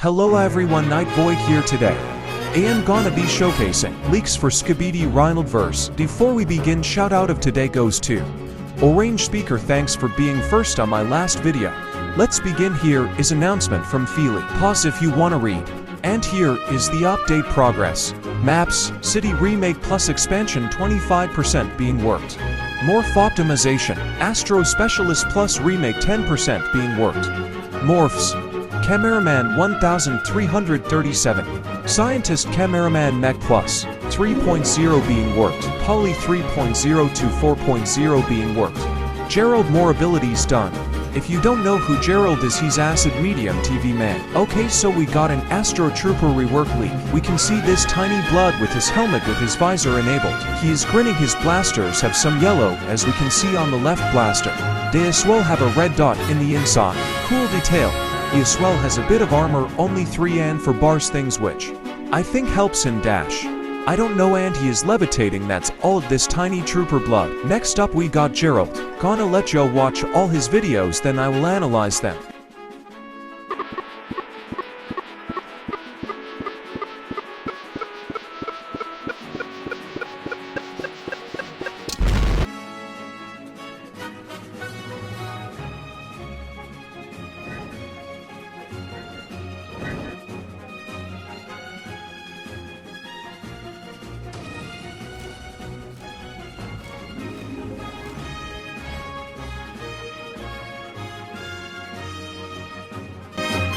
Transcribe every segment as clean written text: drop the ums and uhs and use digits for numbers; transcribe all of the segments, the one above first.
Hello everyone, Night Void here today. I am gonna be showcasing leaks for SKIBIDI REINALD VERSE. Before we begin, shout out of today goes to Orange Speaker. Thanks for being first on my last video. Let's begin. Here is announcement from Feely. Pause if you wanna read. And here is the update progress. Maps, City Remake Plus Expansion 25% being worked. Morph Optimization, Astro Specialist Plus Remake 10% being worked. Morphs, Cameraman 1337, Scientist Cameraman Mech Plus 3.0 being worked, Poly 3.0 to 4.0 being worked. Gerald, more abilities done. If you don't know who Gerald is, he's Acid Medium TV man. Okay, so we got an Astro Trooper rework leak. We can see this tiny blood with his helmet with his visor enabled. He is grinning. His blasters have some yellow, as we can see on the left blaster. They as well have a red dot in the inside. Cool detail. He as well has a bit of armor, only 3 and 4 bars things, which I think helps him dash. I don't know, and he is levitating. That's all of this tiny trooper blood. Next up we got Gerald. Gonna let you watch all his videos, then I will analyze them.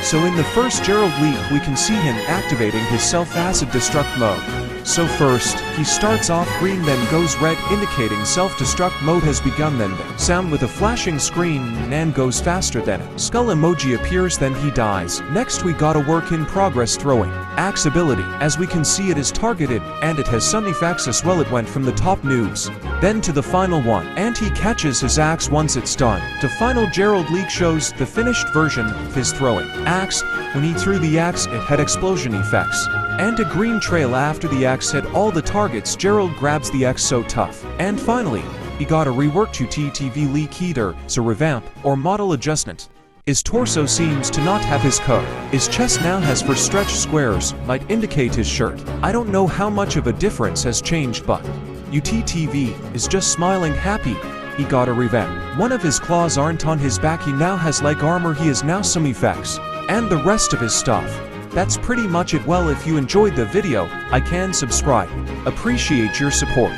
So in the first Gerald leak, we can see him activating his self-acid destruct mode. So first, he starts off green, then goes red, indicating self-destruct mode has begun, then the sound with a flashing screen and goes faster, then a skull emoji appears, then he dies. Next we got a work in progress throwing axe ability. As we can see, it is targeted, and it has some effects as well. It went from the top noobs, then to the final one, and he catches his axe once it's done. The final Gerald leak shows the finished version of his throwing axe. When he threw the axe, it had explosion effects and a green trail after the axe hit all the targets. Gerald grabs the axe so tough. And finally, he got a rework to TTV leak. Either it's a revamp or model adjustment. His torso seems to not have his code. His chest now has 4 stretch squares, might indicate his shirt. I don't know how much of a difference has changed, but UTTV is just smiling happy. He got a revamp. One of his claws aren't on his back. He now has leg armor. He has now some effects and the rest of his stuff. That's pretty much it. Well, if you enjoyed the video, I can subscribe. Appreciate your support.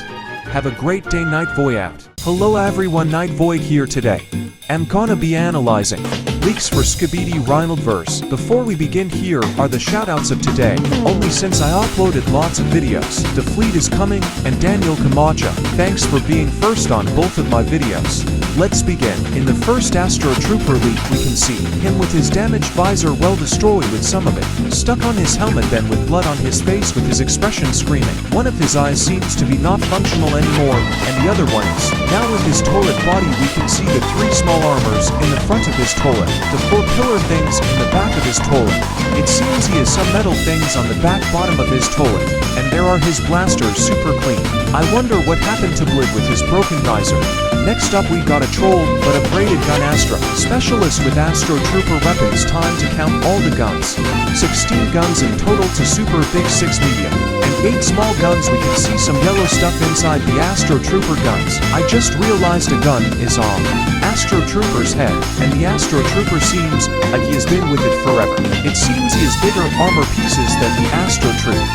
Have a great day. Night Void out. Hello everyone, Night Void here today. I'm gonna be analyzing leaks for SKIBIDI REINALD VERSE. Before we begin, here are the shoutouts of today. Only since I uploaded lots of videos. The Fleet is coming, and Daniel Camacho. Thanks for being first on both of my videos. Let's begin. In the first Astro Trooper leak, we can see him with his damaged visor well destroyed, with some of it stuck on his helmet, then with blood on his face, with his expression screaming. One of his eyes seems to be not functional anymore, and the other one is. Now with his turret body, we can see the 3 small armors in the front of his turret, the 4 pillar things in the back of his turret. It seems he has some metal things on the back bottom of his turret, and there are his blasters super clean. I wonder what happened to Blid with his broken visor. Next up we got a troll, but a braided gun Astro Specialist with Astro Trooper weapons. Time to count all the guns. 16 guns in total to super big 6 medium, and 8 small guns. We can see some yellow stuff inside the Astro Trooper guns. I just realized a gun is on Astro Trooper's head, and the Astro Trooper seems like he has been with it forever. It seems he has bigger armor pieces than the Astro Trooper.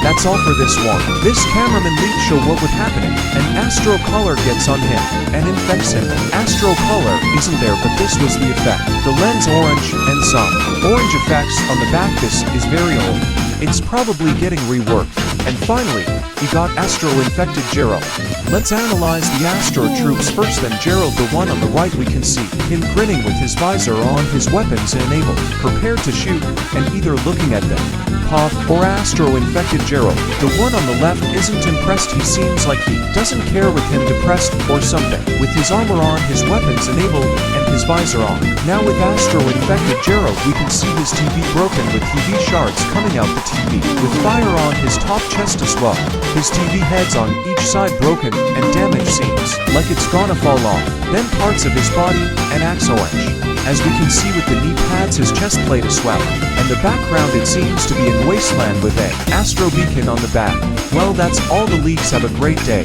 That's all for this one. This cameraman leak show what would happen. An Astro color gets on him and infects him. Astro color isn't there, but this was the effect. The lens orange and some orange effects on the back. This is very old. It's probably getting reworked. And finally, he got Astro infected Gerald. Let's analyze the Astro troops first, then Gerald. The one on the right, we can see him grinning with his visor on, his weapons enabled, prepared to shoot, and either looking at them, Puff, or Astro infected Gerald. The one on the left isn't impressed. He seems like he doesn't care, with him depressed or something. With his armor on, his weapons enabled, and his visor on. Now with Astro infected Gerald, we can see his TV broken with TV shards coming out the TV, with fire on his top chest as well. His TV heads on each side broken and damage seems like it's gonna fall off. Then parts of his body and axe orange. As we can see with the knee pads, his chest plate is swelled, and the background it seems to be in wasteland with a Astro beacon on the back. Well, that's all the leaks. Have a great day.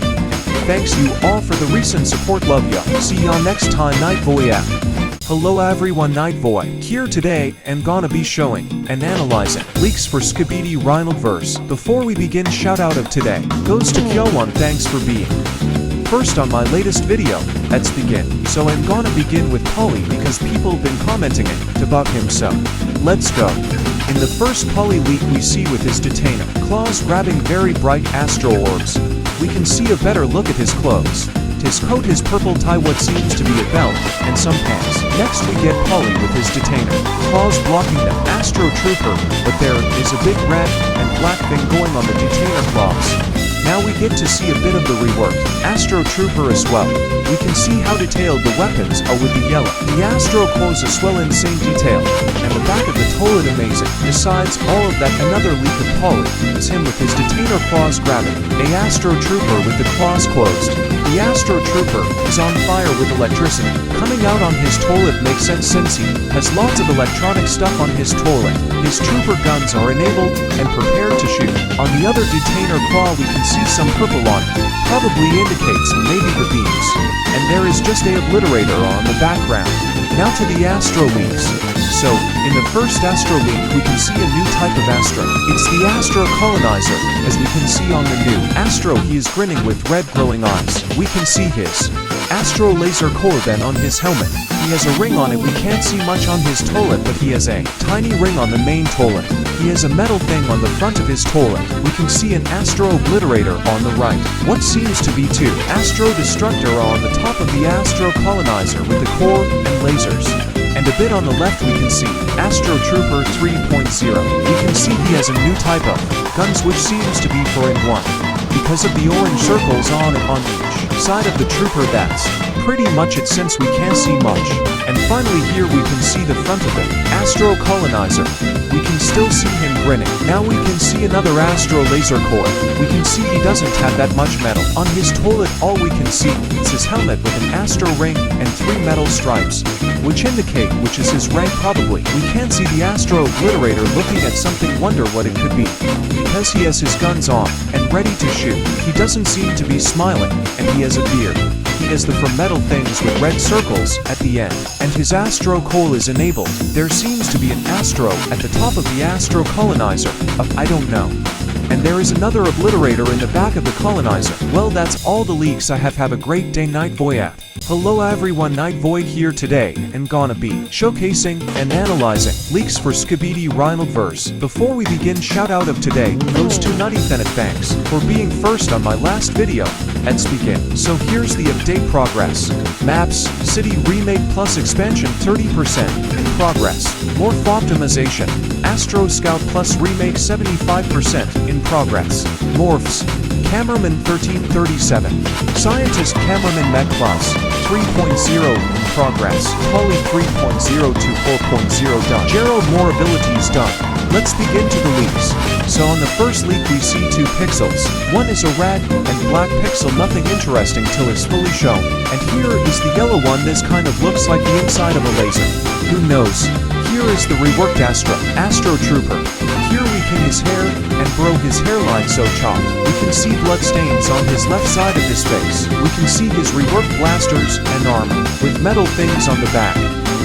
Thanks you all for the recent support. Love ya. See ya next time. Night Boy app. Hello everyone, Night Boy here today and gonna be showing and analyzing leaks for SKIBIDI REINALD verse. Before we begin, shout out of today goes to Kyo1. Thanks for being first on my latest video. Let's begin. So I'm gonna begin with Polly because people have been commenting it to bug him, so let's go. In the first Polly leak we see with his detainer claws grabbing very bright Astro orbs. We can see a better look at his clothes. His coat, his purple tie, what seems to be a belt, and some pants. Next we get Polly with his detainer claws blocking the Astro Trooper, but there is a big red and black thing going on the detainer claws. Now we get to see a bit of the reworked Astro Trooper as well. We can see how detailed the weapons are with the yellow. The Astro claws as well, insane detail, and the back of the toilet amazing. Besides all of that, another leak of Polly is him with his detainer claws grabbing a Astro Trooper with the claws closed. The Astro Trooper is on fire with electricity coming out on his toilet. Makes sense since he has lots of electronic stuff on his toilet. His trooper guns are enabled and prepared to shoot. On the other detainer claw we can see some purple on it, probably indicates maybe the beams. And there is just a obliterator on the background. Now to the Astro leaks. So, in the first Astro leak we can see a new type of Astro. It's the Astro Colonizer. As we can see on the new Astro, he is grinning with red glowing eyes. We can see his Astro laser core then on his helmet. He has a ring on it. We can't see much on his toilet, but he has a tiny ring on the main toilet. He has a metal thing on the front of his toilet. We can see an Astro Obliterator on the right. What seems to be two Astro Destructor on the top of the Astro Colonizer with the core and lasers. And a bit on the left we can see Astro Trooper 3.0. We can see he has a new type of guns which seems to be 4-in-1. Because of the orange circles on each side of the trooper, that's pretty much it since we can't see much. And finally here we can see the front of the Astro Colonizer. We can still see him grinning. Now we can see another Astro laser core. We can see he doesn't have that much metal on his toilet. All we can see is his helmet with an Astro ring and 3 metal stripes, which indicate which is his rank probably. We can't see the Astro Obliterator looking at something, wonder what it could be. Because he has his guns on and ready to shoot. He doesn't seem to be smiling, and he has a beard. He has the for metal things with red circles at the end, and his Astro Coal is enabled. There seems to be an Astro at the top of the Astro Colonizer of I don't know. And there is another obliterator in the back of the Colonizer. Well, that's all the leaks I have. Have a great day, Night Boy app. Hello everyone, Night Void here today and gonna be showcasing and analyzing leaks for SKIBIDI REINALD verse. Before we begin, shout out of today goes to Nutty Tenet. Thanks for being first on my last video. Let's begin. So here's the update progress. Maps, City Remake Plus Expansion 30% in progress. Morph Optimization, Astro Scout Plus Remake 75% in progress. Morphs, Cameraman 1337, Scientist Cameraman Mech Plus 3.0 in progress. Polly 3.0 to 4.0 done. Gerald more abilities done. Let's begin to the leaks. So on the first leak we see 2 pixels. One is a red and black pixel, nothing interesting till it's fully shown. And here is the yellow one. This kind of looks like the inside of a laser. Who knows? Here is the reworked Astro Trooper. Here we can his hair and bro, his hairline so chopped. We can see blood stains on his left side of his face. We can see his reworked blasters and armor with metal things on the back.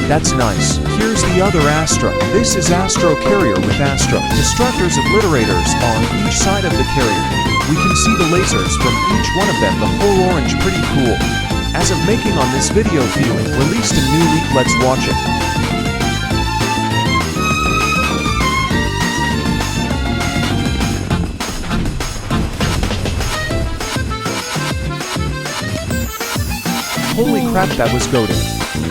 That's nice. Here's the other Astro. This is Astro Carrier with Astro Destructors Obliterators on each side of the carrier. We can see the lasers from each one of them, the whole orange, pretty cool. As of making on this video, feeling released a new leak, let's watch it. Holy crap, that was goated.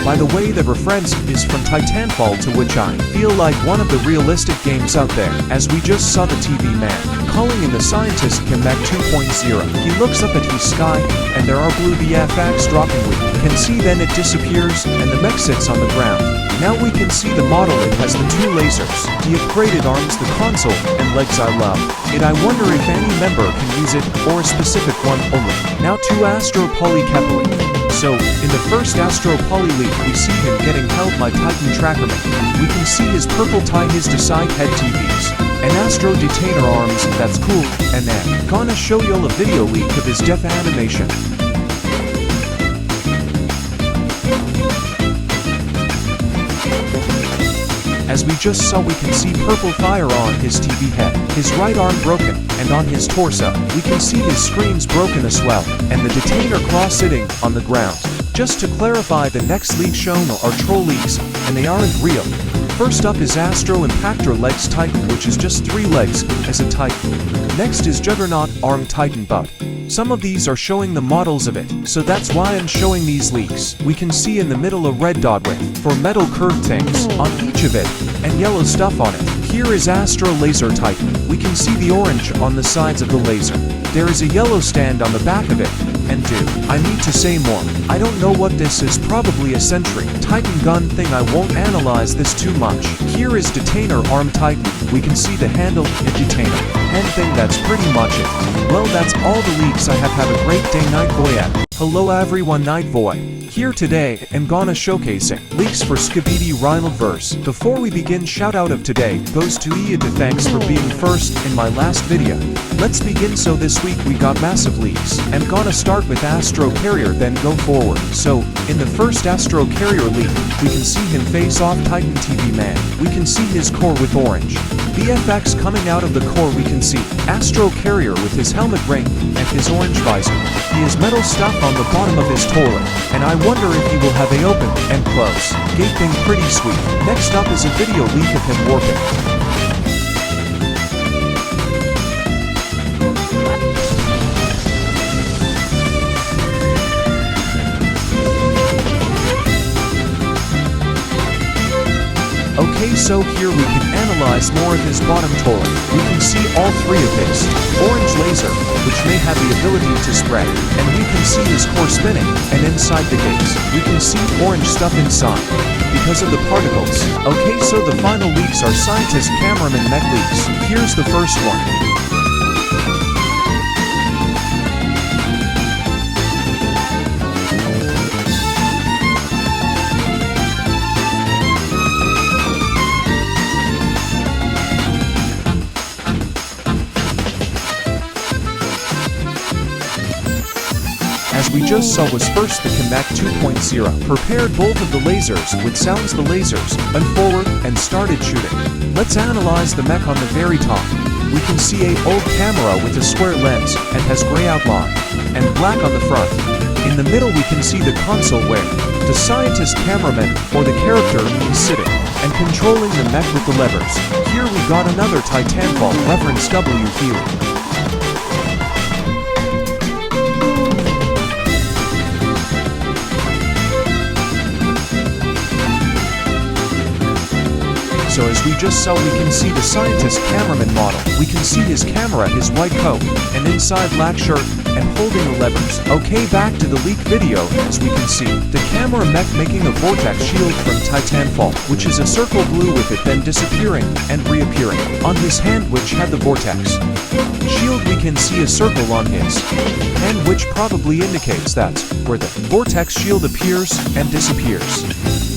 By the way, the reference is from Titanfall, to which I feel like one of the realistic games out there, as we just saw the TV man calling in the scientist Mech 2.0. He looks up at his sky, and there are blue VFX dropping. We can see then it disappears, and the mech sits on the ground. Now we can see the model. It has the two lasers, the upgraded arms, the console, and legs. I love it. I wonder if any member can use it, or a specific one only. Now to Astro Polycephaly. So, in the first Astro Poly leak, we see him getting held by Titan Trackerman. We can see his purple tie, his side head TVs, and Astro detainer arms. That's cool. And then, gonna show y'all a video leak of his death animation. As we just saw, we can see purple fire on his TV head, his right arm broken, and on his torso, we can see his screens broken as well, and the detainer cross sitting on the ground. Just to clarify, the next leak shown are troll leaks, and they aren't real. First up is Astro Impactor Legs Titan, which is just 3 legs as a Titan. Next is Juggernaut Arm Titan, but some of these are showing the models of it, so that's why I'm showing these leaks. We can see in the middle a red dot with 4 metal curved things on each of it, and yellow stuff on it. Here is Astro Laser Titan. We can see the orange on the sides of the laser. There is a yellow stand on the back of it. And I need to say more. I don't know what this is, probably a sentry Titan gun thing. I won't analyze this too much. Here is Detainer Arm Titan. We can see the handle and detainer hand thing. That's pretty much it. Well, that's all the leaks I have. Have a great day, Night Boy. Hello everyone, Night Boy here today, and gonna showcasing leaks for SKIBIDI REINALD VERSE. Before we begin, shout out of today goes to Iada. Thanks for being first in my last video. Let's begin. So this week we got massive leaks, and gonna start with Astro Carrier, then go forward. So in the first Astro Carrier leak, we can see him face off Titan TV man. We can see his core with orange VFX coming out of the core. We can see Astro Carrier with his helmet ring and his orange visor. He has metal stuff on the bottom of his toilet, and I wonder if he will have a open and close gate thing. Pretty sweet. Next up is a video leak of him warping. Okay, so here we can analyze more of his bottom toilet. We can see all 3 of his orange laser, which may have the ability to spread, and we can see his core spinning, and inside the gates, we can see orange stuff inside, because of the particles. Okay, so the final leaks are Scientist Cameraman Mech leaks. Here's the first one. As we just saw, was first the Mech 2.0. Prepared both of the lasers with sounds, the lasers went forward and started shooting. Let's analyze the mech. On the very top, we can see a old camera with a square lens and has gray outline and black on the front. In the middle we can see the console where the scientist cameraman or the character is sitting and controlling the mech with the levers. Here we got another Titanfall reference W feeling. So as we just saw, we can see the scientist cameraman model. We can see his camera, his white coat, and inside black shirt, and holding the levers. Okay, back to the leak video. As we can see, the camera mech making a vortex shield from Titanfall, which is a circle blue with it then disappearing and reappearing on his hand, which had the vortex shield. We can see a circle on his hand, which probably indicates that's where the vortex shield appears and disappears.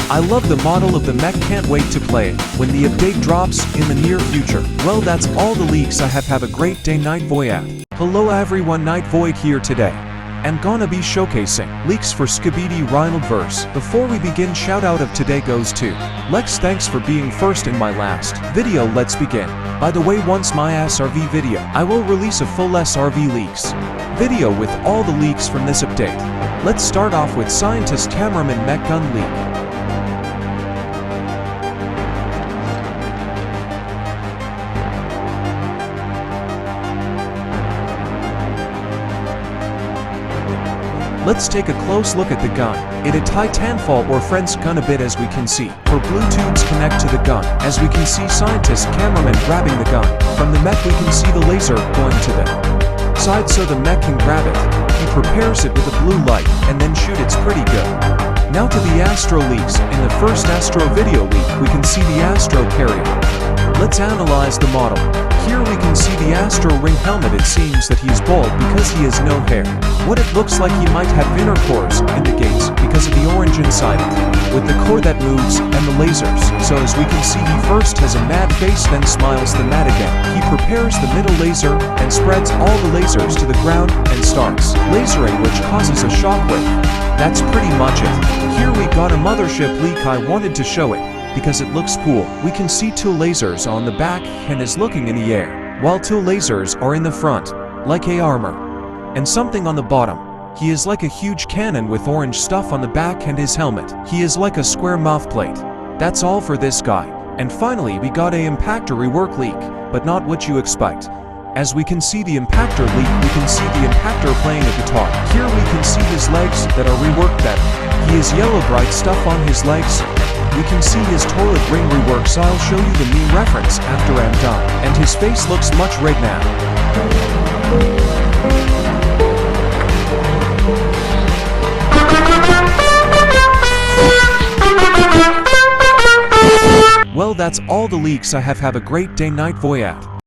I love the model of the mech, can't wait to play it when the update drops in the near future. Well, that's all the leaks I have. Have a great day, Night Void. Hello everyone, Night Void here today. I'm gonna be showcasing leaks for SKIBIDI REINALD VERSE. Before we begin, shout out of today goes to Lex. Thanks for being first in my last video. Let's begin. By the way, once my SRV video, I will release a full SRV leaks video with all the leaks from this update. Let's start off with Scientist Cameraman Mech Gun leak. Let's take a close look at the gun. It a Titanfall or Friend's gun a bit as we can see. For blue tubes connect to the gun. As we can see scientist cameraman grabbing the gun. From the mech we can see the laser going to the side so the mech can grab it. He prepares it with a blue light and then shoot. It's pretty good. Now to the Astro leaks. In the first Astro video leak we can see the Astro carrier. Let's analyze the model. Here we can see the Astro ring helmet. It seems that he is bald because he has no hair. What it looks like he might have inner cores indicates because of the orange inside it, with the core that moves and the lasers. So as we can see he first has a mad face then smiles the mad again. He prepares the middle laser and spreads all the lasers to the ground and starts lasering, which causes a shockwave. That's pretty much it. Here we got a mothership leak. I wanted to show it because it looks cool. We can see two lasers on the back and is looking in the air, while two lasers are in the front, like a armor. And something on the bottom. He is like a huge cannon with orange stuff on the back and his helmet. He is like a square mouth plate. That's all for this guy. And finally we got a impactor rework leak, but not what you expect. As we can see the impactor leak, we can see the impactor playing a guitar. Here we can see his legs that are reworked better. He has yellow bright stuff on his legs. We can see his toilet ring rework, so I'll show you the meme reference after I'm done. And his face looks much red now. Well, that's all the leaks I have. Have a great day, night, voyat.